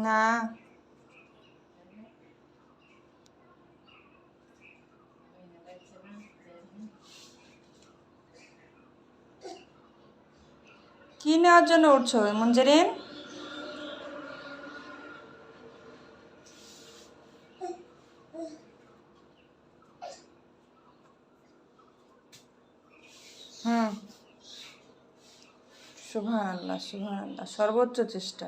না কি নেওয়ার জন্য উঠছো মঞ্জুরিন? হুম, সুবহানাল্লাহ সুবহানাল্লাহ, সর্বোচ্চ চেষ্টা।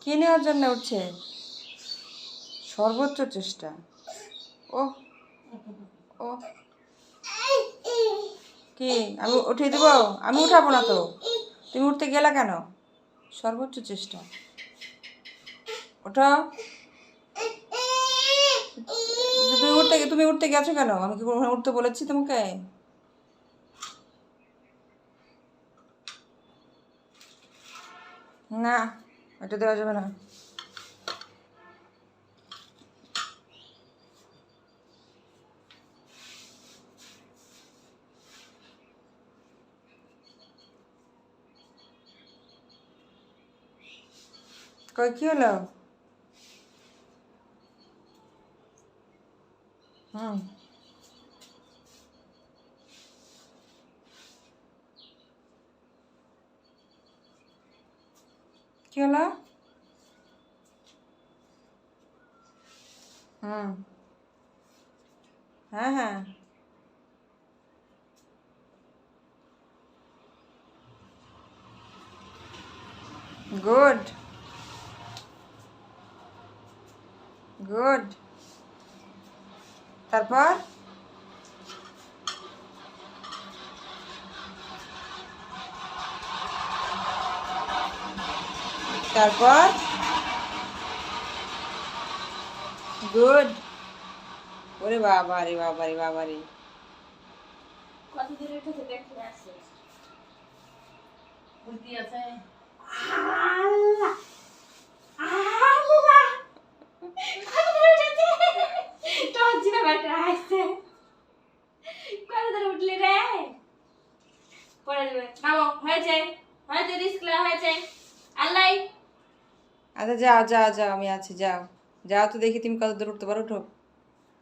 কি নেওয়ার জন্য উঠছে? সর্বোচ্চ চেষ্টা। ও ও কি আমি উঠিয়ে দেবো? আমি উঠাবো না তো, তুমি উঠতে গেলা কেন? সর্বোচ্চ চেষ্টা। ওঠো। তুমি উঠতে গেছো কেন? আমি কি উঠতে বলেছি তোমাকে? না, এটা দেওয়া যাবে না। কই কি হলো? হুম, কি হলো? হুম, হ্যাঁ হ্যাঁ, গুড গুড। তারপর তারপর গুড। ওরে বাবা রে বাবা রে বাবা রে। কত দূরে উঠেছে দেখে আসছে বুদ্ধি আছে কত দূরে উঠলি রে পড়ে যাবে নামো হয়েছে হয়েছে রিস্কলা হয়েছে আল্লাহ আচ্ছা যাও যাও যাও, আমি আছি, যাও যাও তো দেখি তুমি কত দূর উঠতে পারো, উঠো।